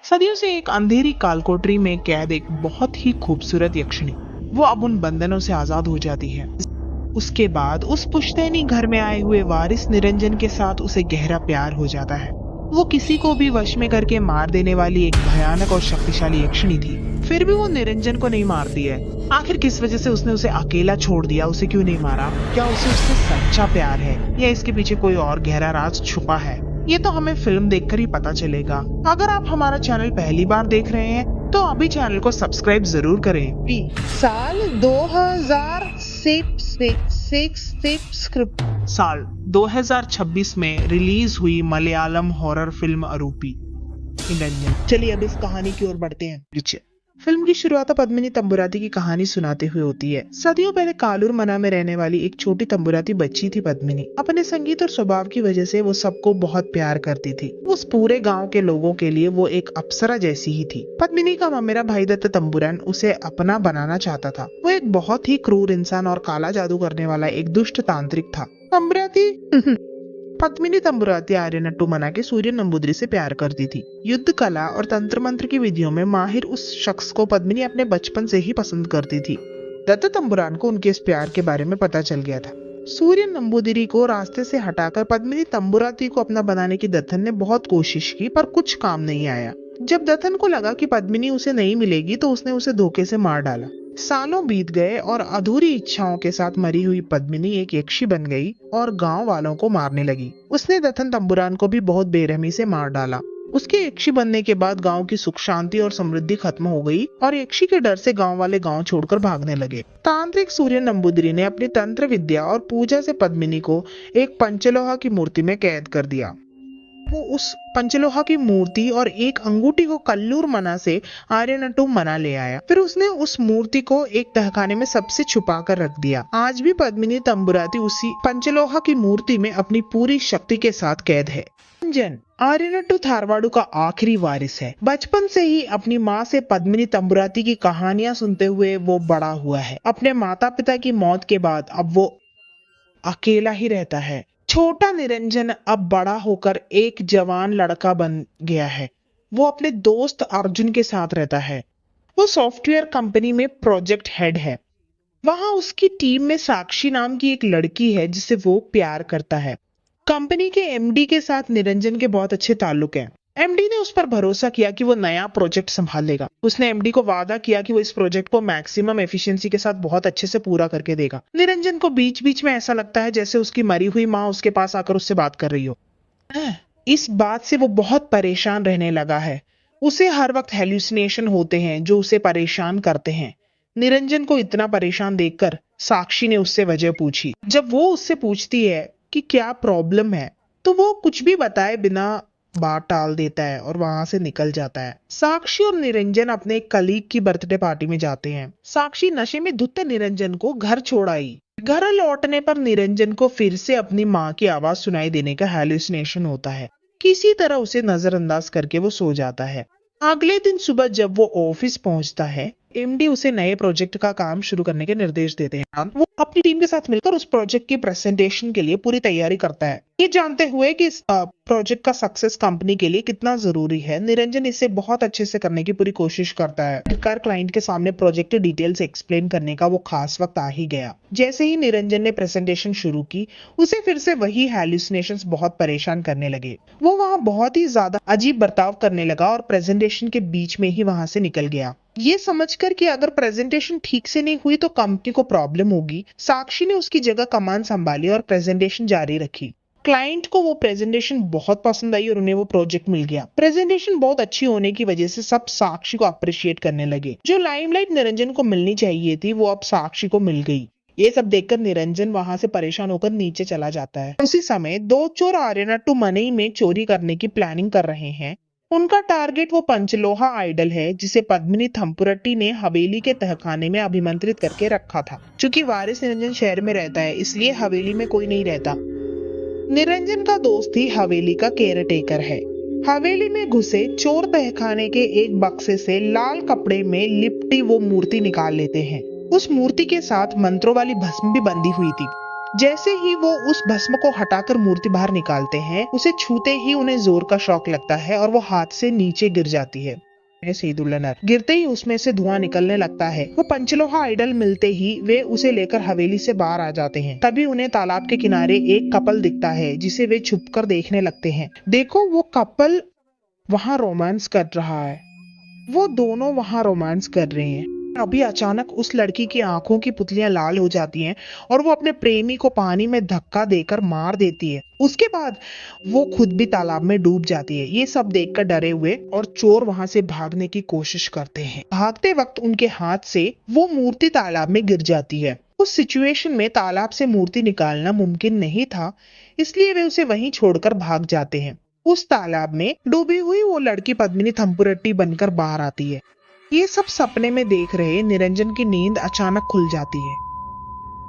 सदियों से एक अंधेरी कालकोठरी में कैद एक बहुत ही खूबसूरत यक्षिणी वो अब उन बंधनों से आजाद हो जाती है। उसके बाद उस पुश्तैनी घर में आए हुए वारिस निरंजन के साथ उसे गहरा प्यार हो जाता है। वो किसी को भी वश में करके मार देने वाली एक भयानक और शक्तिशाली यक्षिणी थी। फिर भी वो निरंजन को नहीं मारती है। आखिर किस वजह से उसने उसे अकेला छोड़ दिया? उसे क्यों नहीं मारा? क्या उसे उससे सच्चा प्यार है या इसके पीछे कोई और गहरा राज छुपा है? ये तो हमें फिल्म देखकर ही पता चलेगा। अगर आप हमारा चैनल पहली बार देख रहे हैं तो अभी चैनल को सब्सक्राइब जरूर करें। साल 2026 में रिलीज हुई मलयालम हॉरर फिल्म अरूपी निरंजन। चलिए अब इस कहानी की ओर बढ़ते हैं। फिल्म की शुरुआत पद्मिनी तंबुराती की कहानी सुनाते हुए होती है। सदियों पहले कालूर मना में रहने वाली एक छोटी तंबुराती बच्ची थी पद्मिनी। अपने संगीत और स्वभाव की वजह से वो सबको बहुत प्यार करती थी। उस पूरे गांव के लोगों के लिए वो एक अप्सरा जैसी ही थी। पद्मिनी का ममेरा भाई दत्त तंबुरान उसे अपना बनाना चाहता था। वो एक बहुत ही क्रूर इंसान और काला जादू करने वाला एक दुष्ट तांत्रिक था। पद्मिनी तंबुराती आर्यनट्टू मना के सूर्य नंबूदरी से प्यार करती थी। युद्ध कला और तंत्र मंत्र की विधियों में माहिर उस शख्स को पद्मिनी अपने बचपन से ही पसंद करती थी। दत्त तंबुरान को उनके इस प्यार के बारे में पता चल गया था। सूर्य नंबूदिरी को रास्ते से हटाकर पद्मिनी तंबुराती को अपना बनाने की दत्तन ने बहुत कोशिश की, पर कुछ काम नहीं आया। जब दत्तन को लगा कि पद्मिनी उसे नहीं मिलेगी तो उसने उसे धोखे से मार डाला। सालों बीत गए और अधूरी इच्छाओं के साथ मरी हुई पद्मिनी एक यक्षी बन गई और गांव वालों को मारने लगी। उसने दत्तन तंबुरान को भी बहुत बेरहमी से मार डाला। उसके यक्षी बनने के बाद गांव की सुख शांति और समृद्धि खत्म हो गई और यक्षी के डर से गांव वाले गांव छोड़कर भागने लगे। तांत्रिक सूर्य नंबूदिरी ने अपनी तंत्र विद्या और पूजा से पद्मिनी को एक पंचलोहा की मूर्ति में कैद कर दिया। वो उस पंचलोहा की मूर्ति और एक अंगूठी को कल्लूर मना से आर्यनट्टू मना ले आया। फिर उसने उस मूर्ति को एक तहखाने में सबसे छुपा कर रख दिया। आज भी पद्मिनी तंबुराती उसी पंचलोहा की मूर्ति में अपनी पूरी शक्ति के साथ कैद है। निरंजन आर्यनट्टू थारवाड़ू का आखिरी वारिस है। बचपन से ही अपनी माँ से पद्मिनी तंबुराती की कहानियां सुनते हुए वो बड़ा हुआ है। अपने माता पिता की मौत के बाद अब वो अकेला ही रहता है। छोटा निरंजन अब बड़ा होकर एक जवान लड़का बन गया है। वो अपने दोस्त अर्जुन के साथ रहता है। वो सॉफ्टवेयर कंपनी में प्रोजेक्ट हेड है। वहां उसकी टीम में साक्षी नाम की एक लड़की है जिसे वो प्यार करता है। कंपनी के एमडी के साथ निरंजन के बहुत अच्छे ताल्लुक हैं। एमडी ने उस पर भरोसा किया कि वो नया प्रोजेक्ट संभाल लेगा। उसने एमडी को वादा किया कि वो इस प्रोजेक्ट को मैक्सिमम एफिशिएंसी के साथ बहुत अच्छे से पूरा करके देगा। निरंजन को बीच बीच में ऐसा लगता है जैसे उसकी मरी हुई माँ उसके पास आकर उससे बात कर रही हो। इस बात से वो बहुत परेशान रहने लगा है। उसे हर वक्त हेल्यूसिनेशन होते हैं जो उसे परेशान करते हैं। निरंजन को इतना परेशान देखकर साक्षी ने उससे वजह पूछी। जब वो उससे पूछती है कि क्या प्रॉब्लम है तो वो कुछ भी बताए बिना बात टाल देता है और वहां से निकल जाता है। साक्षी और निरंजन अपने कलीग की बर्थडे पार्टी में जाते हैं। साक्षी नशे में धुत निरंजन को घर छोड़ आई। घर लौटने पर निरंजन को फिर से अपनी माँ की आवाज सुनाई देने का हेलुसिनेशन होता है। किसी तरह उसे नजरअंदाज करके वो सो जाता है। अगले दिन सुबह जब वो ऑफिस पहुंचता है, एमडी उसे नए प्रोजेक्ट का काम शुरू करने के निर्देश देते हैं। वो अपनी टीम के साथ मिलकर उस प्रोजेक्ट की प्रेजेंटेशन के लिए पूरी तैयारी करता है। ये जानते हुए कि इस प्रोजेक्ट का सक्सेस कंपनी के लिए कितना जरूरी है, निरंजन इसे बहुत अच्छे से करने की पूरी कोशिश करता है। आखिरकार क्लाइंट के सामने प्रोजेक्ट की डिटेल्स एक्सप्लेन करने का वो खास वक्त आ ही गया। जैसे ही निरंजन ने प्रेजेंटेशन शुरू की, उसे फिर से वही हेलुसिनेशंस बहुत परेशान करने लगे। वो वहाँ बहुत ही ज्यादा अजीब बर्ताव करने लगा और प्रेजेंटेशन के बीच में ही वहां से निकल गया। ये समझकर कि अगर प्रेजेंटेशन ठीक से नहीं हुई तो कंपनी को प्रॉब्लम होगी, साक्षी ने उसकी जगह कमान संभाली और प्रेजेंटेशन जारी रखी। क्लाइंट को वो प्रेजेंटेशन बहुत पसंद आई और उन्हें वो प्रोजेक्ट मिल गया। प्रेजेंटेशन बहुत अच्छी होने की वजह से सब साक्षी को अप्रिशिएट करने लगे। जो लाइमलाइट निरंजन को मिलनी चाहिए थी वो अब साक्षी को मिल गई। ये सब देखकर निरंजन वहां से परेशान होकर नीचे चला जाता है। उसी समय दो चोर आर्यनट्टू मनई में चोरी करने की प्लानिंग कर रहे हैं। उनका टारगेट वो पंचलोहा आइडल है जिसे पद्मिनी थंपुरट्टी ने हवेली के तहखाने में अभिमंत्रित करके रखा था। चूंकि वारिस निरंजन शहर में रहता है इसलिए हवेली में कोई नहीं रहता। निरंजन का दोस्त ही हवेली का केयरटेकर है। हवेली में घुसे चोर तहखाने के एक बक्से से लाल कपड़े में लिपटी वो मूर्ति निकाल लेते हैं। उस मूर्ति के साथ मंत्रों वाली भस्म भी बंधी हुई थी। जैसे ही वो उस भस्म को हटाकर मूर्ति बाहर निकालते हैं, उसे छूते ही उन्हें जोर का शॉक लगता है और वो हाथ से नीचे गिर जाती है। सईदुल्लाह गिरते ही उसमें से धुआं निकलने लगता है। वो पंचलोहा आइडल मिलते ही वे उसे लेकर हवेली से बाहर आ जाते हैं। तभी उन्हें तालाब के किनारे एक कपल दिखता है जिसे वे छुपकर देखने लगते हैं। देखो, वो कपल वहाँ रोमांस कर रहा है। वो दोनों वहाँ रोमांस कर रहे हैं। अभी अचानक उस लड़की की आंखों की पुतलियां लाल हो जाती हैं और वो अपने प्रेमी को पानी में धक्का देकर मार देती है। उसके बाद वो खुद भी तालाब में डूब जाती है। ये सब देखकर डरे हुए और चोर वहां से भागने की कोशिश करते हैं। भागते वक्त उनके हाथ से वो मूर्ति तालाब में गिर जाती है। उस सिचुएशन में तालाब से मूर्ति निकालना मुमकिन नहीं था, इसलिए वे उसे वहीं छोड़कर भाग जाते हैं। उस तालाब में डूबी हुई वो लड़की पद्मिनी थंपुरट्टी बनकर बाहर आती है। ये सब सपने में देख रहे निरंजन की नींद अचानक खुल जाती है।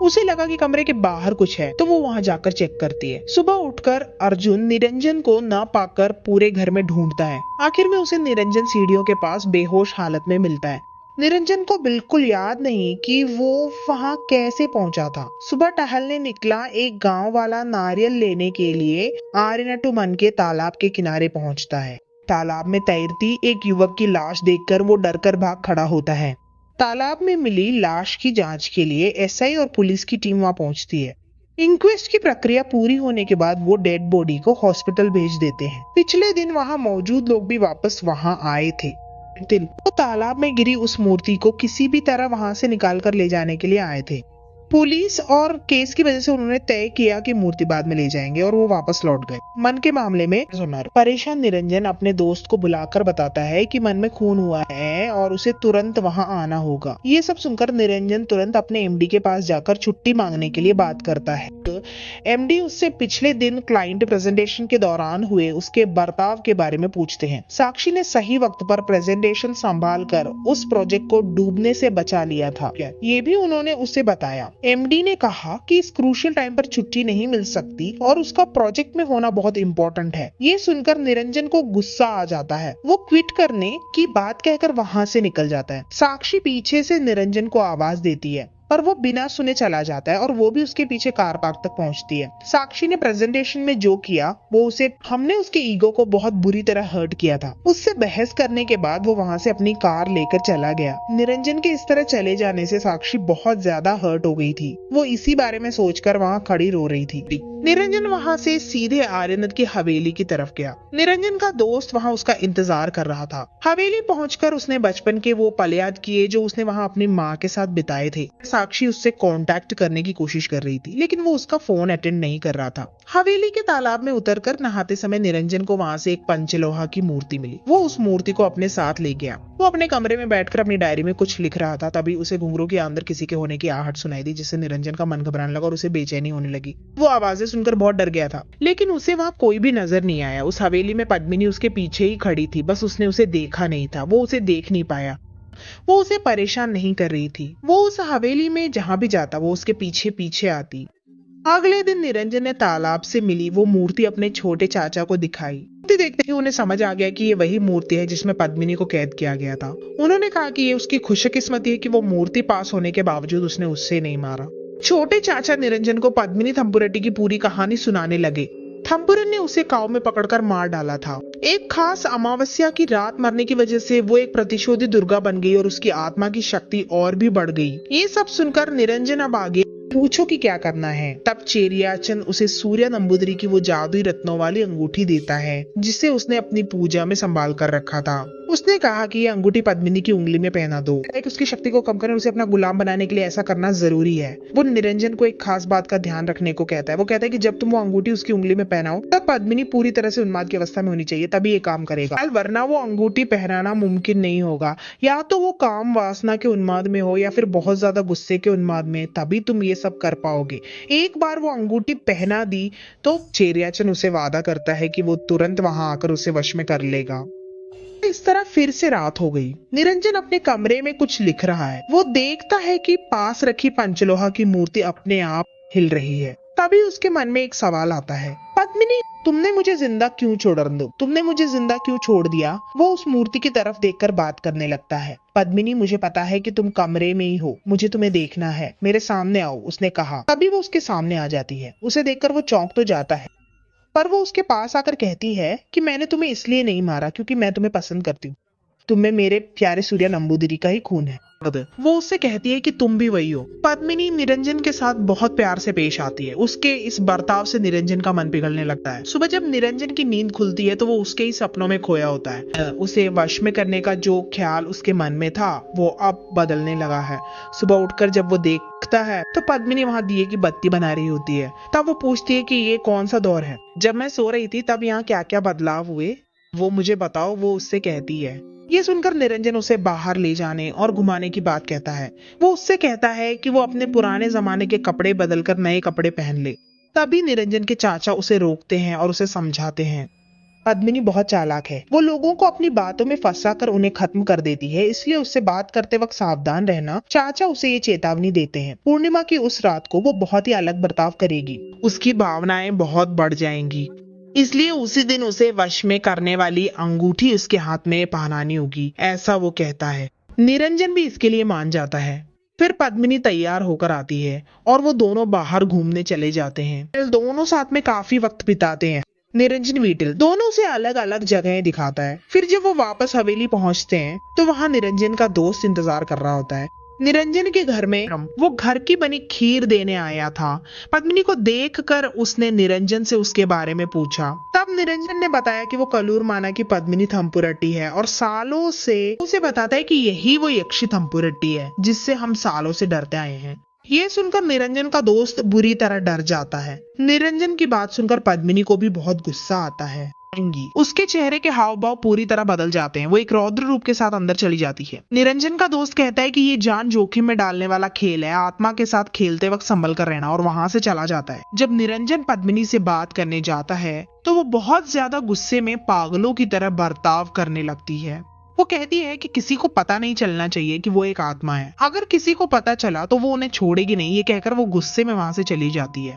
उसे लगा कि कमरे के बाहर कुछ है, तो वो वहां जाकर चेक करती है। सुबह उठकर अर्जुन निरंजन को न पाकर पूरे घर में ढूंढता है। आखिर में उसे निरंजन सीढ़ियों के पास बेहोश हालत में मिलता है। निरंजन को बिल्कुल याद नहीं कि वो वहां कैसे पहुंचा था। सुबह टहलने निकला एक गांव वाला नारियल लेने के लिए आरिनटुमन के तालाब के किनारे पहुंचता है। तालाब में तैरती एक युवक की लाश देखकर वो डरकर भाग खड़ा होता है। तालाब में मिली लाश की जांच के लिए एसआई और पुलिस की टीम वहां पहुंचती है। इंक्वेस्ट की प्रक्रिया पूरी होने के बाद वो डेड बॉडी को हॉस्पिटल भेज देते हैं। पिछले दिन वहां मौजूद लोग भी वापस वहां आए थे। वो तालाब में गिरी उस मूर्ति को किसी भी तरह वहां से निकाल कर ले जाने के लिए आए थे। पुलिस और केस की वजह से उन्होंने तय किया कि मूर्ति बाद में ले जाएंगे और वो वापस लौट गए। मन के मामले में परेशान निरंजन अपने दोस्त को बुलाकर बताता है कि मन में खून हुआ है और उसे तुरंत वहां आना होगा। ये सब सुनकर निरंजन तुरंत अपने एमडी के पास जाकर छुट्टी मांगने के लिए बात करता है। एमडी उससे पिछले दिन क्लाइंट प्रेजेंटेशन के दौरान हुए उसके बर्ताव के बारे में पूछते हैं। साक्षी ने सही वक्त पर प्रेजेंटेशन संभाल कर उस प्रोजेक्ट को डूबने से बचा लिया था, ये भी उन्होंने उसे बताया। एमडी ने कहा कि इस क्रूशियल टाइम पर छुट्टी नहीं मिल सकती और उसका प्रोजेक्ट में होना बहुत इंपॉर्टेंट है। ये सुनकर निरंजन को गुस्सा आ जाता है। वो क्विट करने की बात कहकर वहां से निकल जाता है। साक्षी पीछे से निरंजन को आवाज देती है, पर वो बिना सुने चला जाता है और वो भी उसके पीछे कार पार्क तक पहुंचती है। साक्षी ने प्रेजेंटेशन में जो किया वो हमने उसके ईगो को बहुत बुरी तरह हर्ट किया था। उससे बहस करने के बाद वो वहां से अपनी कार लेकर चला गया। निरंजन के इस तरह चले जाने से साक्षी बहुत ज्यादा हर्ट हो गई थी। वो इसी बारे में सोचकर वहां खड़ी रो रही थी। निरंजन वहां से सीधे आर्यनत की हवेली की तरफ गया। निरंजन का दोस्त वहां उसका इंतजार कर रहा था। हवेली पहुंचकर उसने बचपन के वो पल याद किए जो उसने वहां अपनी माँ के साथ बिताए थे। साक्षी उससे कांटेक्ट करने की कोशिश कर रही थी, लेकिन वो उसका फोन अटेंड नहीं कर रहा था। हवेली के तालाब में उतरकर नहाते समय निरंजन को वहां से एक पंचलोहा की मूर्ति मिली। वो उस मूर्ति को अपने साथ ले गया। वो अपने कमरे में बैठकर अपनी डायरी में कुछ लिख रहा था। तभी उसे घुंघरू के अंदर किसी के होने की आहट सुनाई दी, जिससे निरंजन का मन घबराने लगा और उसे बेचैनी होने लगी। वो आवाजें सुनकर बहुत डर गया था, लेकिन उसे वहां कोई भी नजर नहीं आया। उस हवेली में पद्मिनी उसके पीछे ही खड़ी थी, बस उसने उसे देखा नहीं था। वो उसे देख नहीं पाया। वो उसे परेशान नहीं कर रही थी। वो उस हवेली में जहां भी जाता वो उसके पीछे पीछे आती। अगले दिन निरंजन ने तालाब से मिली वो मूर्ति अपने छोटे चाचा को दिखाई। देखते ही उन्हें समझ आ गया कि ये वही मूर्ति है जिसमें पद्मिनी को कैद किया गया था। उन्होंने कहा कि ये उसकी खुशकिस्मती है कि वो मूर्ति पास होने के बावजूद उसने उससे नहीं मारा। छोटे चाचा निरंजन को पद्मिनी थंपुरट्टी की पूरी कहानी सुनाने लगे। थंपुरन ने उसे काव में पकड़कर मार डाला था। एक खास अमावस्या की रात मरने की वजह से वो एक प्रतिशोधी दुर्गा बन गई और उसकी आत्मा की शक्ति और भी बढ़ गई। ये सब सुनकर निरंजन अब आगे पूछो कि क्या करना है। तब चेरियाचन उसे सूर्य नंबूदरी की वो जादुई रत्नों वाली अंगूठी देता है, जिसे उसने अपनी पूजा में संभाल कर रखा था। उसने कहा कि ये अंगूठी पद्मिनी की उंगली में पहना दो। उसकी शक्ति को कम करने उसे अपना गुलाम बनाने के लिए ऐसा करना जरूरी है। वो निरंजन को एक खास बात का ध्यान रखने को कहता है। वो कहता है कि जब तुम वो अंगूठी उसकी उंगली में पहनाओ तब पद्मिनी पूरी तरह से उन्माद की अवस्था में होनी चाहिए, तभी ये काम करेगा, वरना वो अंगूठी पहनाना मुमकिन नहीं होगा। या तो वो काम वासना के उन्माद में हो या फिर बहुत ज्यादा गुस्से के उन्माद में, तभी तुम ये सब कर पाओगे। एक बार वो अंगूठी पहना दी तो चेरियाचन उसे वादा करता है कि वो तुरंत वहां आकर उसे वश में कर लेगा। इस तरह फिर से रात हो गई। निरंजन अपने कमरे में कुछ लिख रहा है। वो देखता है कि पास रखी पंचलोहा की मूर्ति अपने आप हिल रही है। तभी उसके मन में एक सवाल आता है, पद्मिनी, तुमने मुझे जिंदा क्यों छोड़ दिया? वो उस मूर्ति की तरफ देखकर बात करने लगता है। पद्मिनी, मुझे पता है कि तुम कमरे में ही हो, मुझे तुम्हें देखना है, मेरे सामने आओ, उसने कहा। तभी वो उसके सामने आ जाती है। उसे देखकर वो चौंक तो जाता है, पर वो उसके पास आकर कहती है कि मैंने तुम्हें इसलिए नहीं मारा क्योंकि मैं तुम्हें पसंद करती हूँ। तुम्हें मेरे प्यारे सूर्या नंबूदिरी का ही खून है। वो उससे कहती है कि तुम भी वही हो। पद्मिनी निरंजन के साथ बहुत प्यार से पेश आती है। उसके इस बर्ताव से निरंजन का मन पिघलने लगता है। सुबह जब निरंजन की नींद खुलती है तो वो उसके ही सपनों में खोया होता है। उसे वश में करने का जो ख्याल उसके मन में था वो अब बदलने लगा है। सुबह उठकर जब वो देखता है तो पद्मिनी वहां दिए की बत्ती बना रही होती है। तब वो पूछती है कि ये कौन सा दौर है? जब मैं सो रही थी तब यहाँ क्या क्या बदलाव हुए वो मुझे बताओ, वो उससे कहती है। ये सुनकर निरंजन उसे बाहर ले जाने और घुमाने की बात कहता है। वो उससे कहता है कि वो अपने पुराने जमाने के कपड़े बदलकर नए कपड़े पहन ले। तभी निरंजन के चाचा उसे रोकते हैं और उसे समझाते हैं। पद्मिनी बहुत चालाक है, वो लोगों को अपनी बातों में फंसाकर उन्हें खत्म कर देती है, इसलिए उससे बात करते वक्त सावधान रहना। चाचा उसे ये चेतावनी देते हैं। पूर्णिमा की उस रात को वो बहुत ही अलग बर्ताव करेगी, उसकी भावनाएं बहुत बढ़ जाएंगी, इसलिए उसी दिन उसे वश में करने वाली अंगूठी उसके हाथ में पहनानी होगी, ऐसा वो कहता है। निरंजन भी इसके लिए मान जाता है। फिर पद्मिनी तैयार होकर आती है और वो दोनों बाहर घूमने चले जाते हैं। दोनों साथ में काफी वक्त बिताते हैं। निरंजन वीटिल दोनों से अलग अलग जगहें दिखाता है। फिर जब वो वापस हवेली पहुंचते हैं तो वहां निरंजन का दोस्त इंतजार कर रहा होता है। निरंजन के घर में वो घर की बनी खीर देने आया था। पद्मिनी को देखकर उसने निरंजन से उसके बारे में पूछा। तब निरंजन ने बताया कि वो कलूर माना की पद्मिनी थम्पुरट्टी है और सालों से उसे बताता है कि यही वो यक्षी थम्पुरट्टी है जिससे हम सालों से डरते आए हैं। ये सुनकर निरंजन का दोस्त बुरी तरह डर जाता है। निरंजन की बात सुनकर पद्मिनी को भी बहुत गुस्सा आता है। उसके चेहरे के हाव भाव पूरी तरह बदल जाते हैं। वो एक रौद्र रूप के साथ अंदर चली जाती है। निरंजन का दोस्त कहता है कि ये जान जोखिम में डालने वाला खेल है, आत्मा के साथ खेलते वक्त संभल कर रहना, और वहां से चला जाता है। जब निरंजन पद्मिनी से बात करने जाता है तो वो बहुत ज्यादा गुस्से में पागलों की तरह बर्ताव करने लगती है। वो कहती है कि किसी को पता नहीं चलना चाहिए कि वो एक आत्मा है, अगर किसी को पता चला तो वो उन्हें छोड़ेगी नहीं। ये कहकर वो गुस्से में वहां से चली जाती है।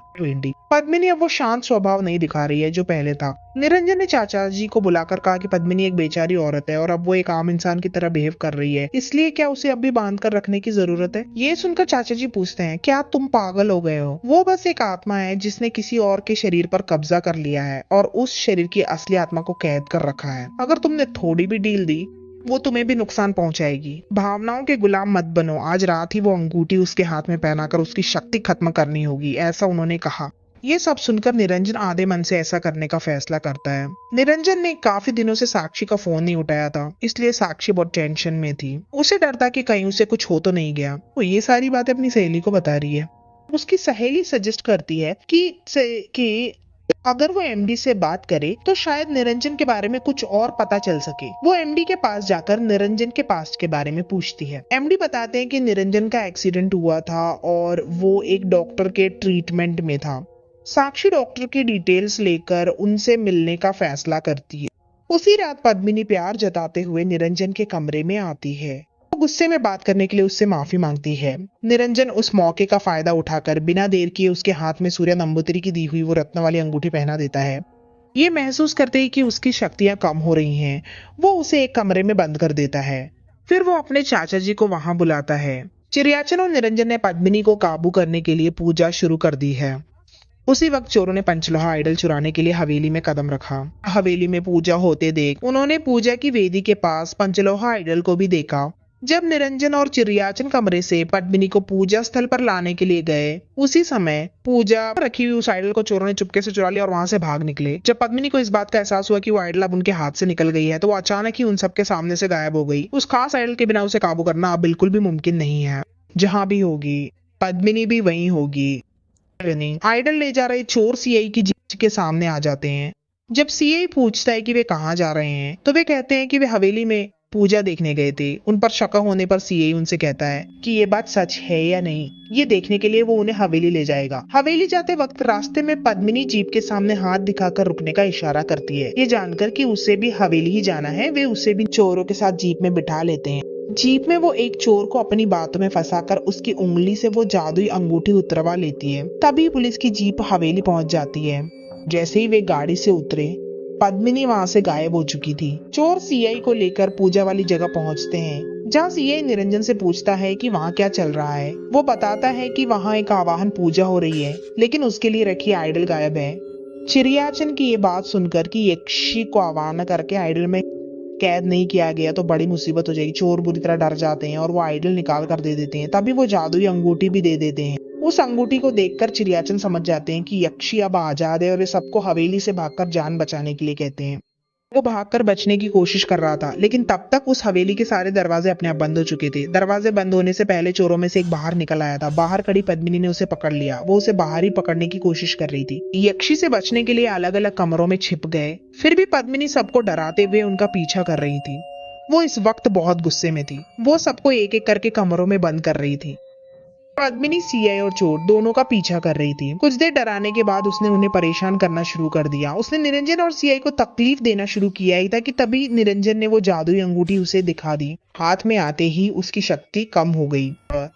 पद्मिनी अब वो शांत स्वभाव नहीं दिखा रही है जो पहले था। निरंजन ने चाचा जी को बुलाकर कहा कि पद्मिनी एक बेचारी औरत है और अब वो एक आम इंसान की तरह बिहेव कर रही है, इसलिए क्या उसे अब भी बांध कर रखने की जरूरत है? ये सुनकर चाचा जी पूछते हैं, क्या तुम पागल हो गए हो? वो बस एक आत्मा है जिसने किसी और के शरीर पर कब्जा कर लिया है और उस शरीर की असली आत्मा को कैद कर रखा है। अगर तुमने थोड़ी भी ढील दी वो तुम्हें भी नुकसान पहुंचाएगी। भावनाओं के गुलाम मत बनो। आज रात ही वो अंगूठी उसके हाथ में पहनाकर उसकी शक्ति खत्म करनी होगी, ऐसा उन्होंने कहा। ये सब सुनकर निरंजन आधे मन से ऐसा करने का फैसला करता है। निरंजन ने काफी दिनों से साक्षी का फोन नहीं उठाया था, इसलिए साक्षी बहुत टेंशन में थी। उसे डर था कि कहीं उसे कुछ हो तो नहीं गया। वो ये सारी बातें अपनी सहेली को बता रही है। उसकी सहेली सजेस्ट करती है कि अगर वो एमडी से बात करे तो शायद निरंजन के बारे में कुछ और पता चल सके। वो एमडी के पास जाकर निरंजन के पास्ट के बारे में पूछती है। एमडी बताते हैं कि निरंजन का एक्सीडेंट हुआ था और वो एक डॉक्टर के ट्रीटमेंट में था। साक्षी डॉक्टर की डिटेल्स लेकर उनसे मिलने का फैसला करती है। उसी रात पद्मिनी प्यार जताते हुए निरंजन के कमरे में आती है। गुस्से में बात करने के लिए उससे माफी मांगती है। निरंजन उस मौके का फायदा उठाकर बिना देर किए उसके हाथ में सूर्या नंबूतिरी की दी हुई वो रत्न वाली अंगूठी पहना देता है। ये महसूस करते ही कि उसकी शक्तियां कम हो रही हैं, वो उसे एक कमरे में बंद कर देता है। फिर वो अपने चाचा जी को वहां बुलाता है। चिड़ियाचन और निरंजन ने पद्मिनी को काबू करने के लिए पूजा शुरू कर दी है। उसी वक्त चोरों ने पंचलोहा आइडल चुराने के लिए हवेली में कदम रखा। हवेली में पूजा होते देख उन्होंने पूजा की वेदी के पास पंचलोहा आइडल को भी देखा। जब निरंजन और चिड़ियाचन कमरे से पद्मिनी को पूजा स्थल पर लाने के लिए गए, उसी समय पूजा रखी हुई उस आइडल को चोरों ने चुपके से चुरा लिया और वहां से भाग निकले। जब पद्मिनी को इस बात का एहसास हुआ कि वो आइडल अब उनके हाथ से निकल गई है तो वो अचानक ही उन सबके सामने से गायब हो गई। उस खास आइडल के बिना उसे काबू करना अब बिल्कुल भी मुमकिन नहीं है। जहां भी होगी पद्मिनी भी वहीं होगी। आइडल ले जा रहे चोर सीआई की जीप के सामने आ जाते हैं। जब सीआई पूछता है कि वे कहाँ जा रहे हैं तो वे कहते हैं कि वे हवेली में पूजा देखने गए थे। उन पर शक होने पर सीआई उनसे कहता है कि ये बात सच है या नहीं। ये देखने के लिए वो उन्हें हवेली ले जाएगा। हवेली जाते वक्त रास्ते में पद्मिनी जीप के सामने हाथ दिखाकर रुकने का इशारा करती है। ये जानकर कि उसे भी हवेली ही जाना है, वे उसे भी चोरों के साथ जीप में बिठा लेते हैं। जीप में वो एक चोर को अपनी बातों में फंसाकर उसकी उंगली से वो जादुई अंगूठी उतरवा लेती है। तभी पुलिस की जीप हवेली पहुंच जाती है। जैसे ही वे गाड़ी से उतरे, पद्मिनी वहां से गायब हो चुकी थी। चोर सीआई को लेकर पूजा वाली जगह पहुंचते हैं, जहां सीआई निरंजन से पूछता है कि वहां क्या चल रहा है। वो बताता है कि वहां एक आवाहन पूजा हो रही है, लेकिन उसके लिए रखी आइडल गायब है। चिरियाचन की ये बात सुनकर कि यक्षी को आवाहन करके आइडल में कैद नहीं किया गया तो बड़ी मुसीबत हो जाएगी, चोर बुरी तरह डर जाते हैं और वो आइडल निकाल कर दे देते हैं। तभी वो जादुई अंगूठी भी दे देते हैं। उस अंगूठी को देखकर चिरियाचन समझ जाते हैं कि यक्षी अब आजाद है और वे सबको हवेली से भागकर जान बचाने के लिए कहते हैं। वो भागकर बचने की कोशिश कर रहा था, लेकिन तब तक उस हवेली के सारे दरवाजे अपने आप बंद हो चुके थे। दरवाजे बंद होने से पहले चोरों में से एक बाहर निकल आया था। बाहर खड़ी पद्मिनी ने उसे पकड़ लिया। वो उसे बाहर ही पकड़ने की कोशिश कर रही थी। यक्षी से बचने के लिए अलग अलग कमरों में छिप गए, फिर भी पद्मिनी सबको डराते हुए उनका पीछा कर रही थी। वो इस वक्त बहुत गुस्से में थी। वो सबको एक एक करके कमरों में बंद कर रही थी। पद्मिनी सीआई और चोर दोनों का पीछा कर रही थी। कुछ देर डराने के बाद उसने उन्हें परेशान करना शुरू कर दिया। उसने निरंजन और सीआई को तकलीफ देना शुरू किया ही था कि तभी निरंजन ने वो जादुई अंगूठी उसे दिखा दी। हाथ में आते ही उसकी शक्ति कम हो गई।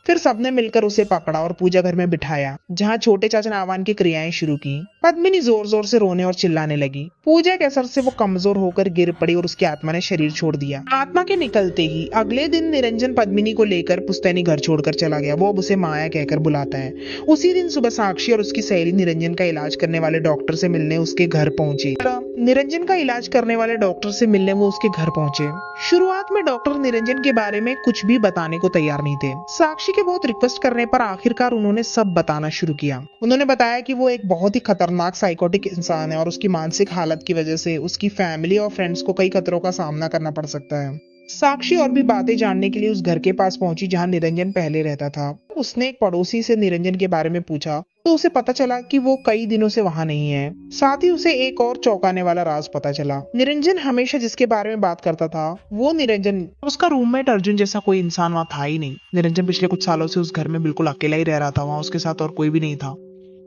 फिर सबने मिलकर उसे पकड़ा और पूजा घर में बिठाया, जहाँ छोटे चाचा ने आह्वान की क्रियाएं शुरू की। पद्मिनी जोर जोर से रोने और चिल्लाने लगी। पूजा के असर से वो कमजोर होकर गिर पड़ी और उसकी आत्मा ने शरीर छोड़ दिया। आत्मा के निकलते ही अगले दिन निरंजन पद्मिनी को लेकर पुश्तैनी घर छोड़कर चला गया। वो अब उसे माया कहकर बुलाता है। उसी दिन सुबह साक्षी और उसकी सहेली निरंजन का इलाज करने वाले डॉक्टर से मिलने उसके घर पहुंचे। निरंजन का इलाज करने वाले डॉक्टर से मिलने वो उसके घर पहुंचे। शुरुआत में डॉक्टर निरंजन के बारे में कुछ भी बताने को तैयार नहीं थे। साक्षी के बहुत रिक्वेस्ट करने पर आखिरकार उन्होंने सब बताना शुरू किया। उन्होंने बताया कि वो एक बहुत ही खतरनाक साइकोटिक इंसान है और उसकी मानसिक हालत की वजह से उसकी फैमिली और फ्रेंड्स को कई खतरों का सामना करना पड़ सकता है। साक्षी और भी बातें जानने के लिए उस घर के पास पहुंची जहां निरंजन पहले रहता था। उसने एक पड़ोसी से निरंजन के बारे में पूछा तो उसे पता चला कि वो कई दिनों से वहां नहीं है। साथ ही उसे एक और चौंकाने वाला राज पता चला। निरंजन हमेशा जिसके बारे में बात करता था वो निरंजन, उसका रूममेट अर्जुन जैसा कोई इंसान वहां था ही नहीं। निरंजन पिछले कुछ सालों से उस घर में बिल्कुल अकेला ही रह रहा था। वहां उसके साथ और कोई भी नहीं था।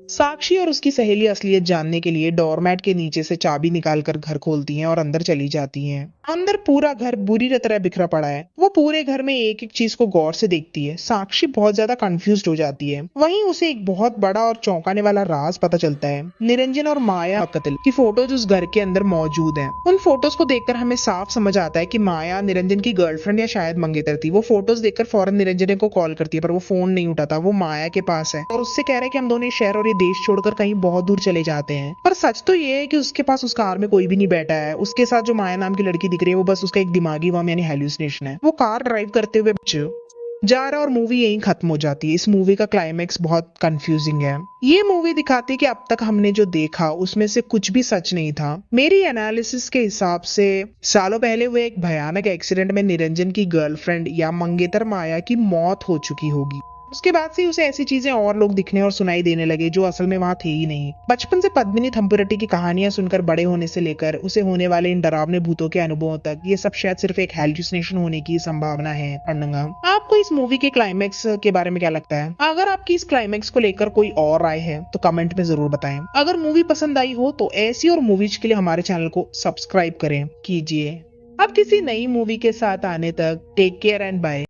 साक्षी और उसकी सहेली असलियत जानने के लिए डोरमैट के नीचे से चाबी निकालकर घर खोलती हैं और अंदर चली जाती हैं। अंदर पूरा घर बुरी तरह बिखरा पड़ा है। वो पूरे घर में एक एक चीज को गौर से देखती है। साक्षी बहुत ज्यादा कंफ्यूज्ड हो जाती है। वहीं उसे एक बहुत बड़ा और चौंकाने वाला राज पता चलता है। निरंजन और माया कत्ल की फोटोज उस घर के अंदर मौजूद हैं। उन फोटोज को देखकर हमें साफ समझ आता है कि माया निरंजन की गर्लफ्रेंड या शायद मंगेतर थी। वो फोटोज देखकर फौरन निरंजन को कॉल करती है, पर वो फोन नहीं उठाता। वो माया के पास है और उससे कह रहा है कि हम दोनों शहर और ये देश छोड़कर कहीं बहुत दूर चले जाते हैं। पर सच तो ये है कि उसके पास उस कार में कोई भी नहीं बैठा है। उसके साथ जो माया नाम की लड़की दिख रही है वो बस उसका एक दिमागी वहम यानी हेल्यूसिनेशन है। वो कार ड्राइव करते हुए जा रहा और मूवी यहीं खत्म हो जाती है। इस मूवी का क्लाइमेक्स बहुत कंफ्यूजिंग है। ये मूवी दिखाती है कि अब तक हमने जो देखा उसमें से कुछ भी सच नहीं था। मेरी एनालिसिस के हिसाब से सालों पहले हुए एक भयानक एक्सीडेंट में निरंजन की गर्लफ्रेंड या मंगेतर माया की मौत हो चुकी होगी। उसके बाद से उसे ऐसी चीजें और लोग दिखने और सुनाई देने लगे जो असल में वहां थे ही नहीं। बचपन से पद्मिनी थम्पुरटी की कहानियां सुनकर बड़े होने से लेकर उसे होने वाले इन डरावने भूतों के अनुभवों तक, ये सब शायद सिर्फ एक हेल्यूसिनेशन होने की संभावना है। आपको इस मूवी के क्लाइमेक्स के बारे में क्या लगता है? अगर आपकी इस क्लाइमेक्स को लेकर कोई और राय है तो कमेंट में जरूर बताएं। अगर मूवी पसंद आई हो तो ऐसी और मूवीज के लिए हमारे चैनल को सब्सक्राइब करें कीजिए। अब किसी नई मूवी के साथ आने तक टेक केयर एंड बाय।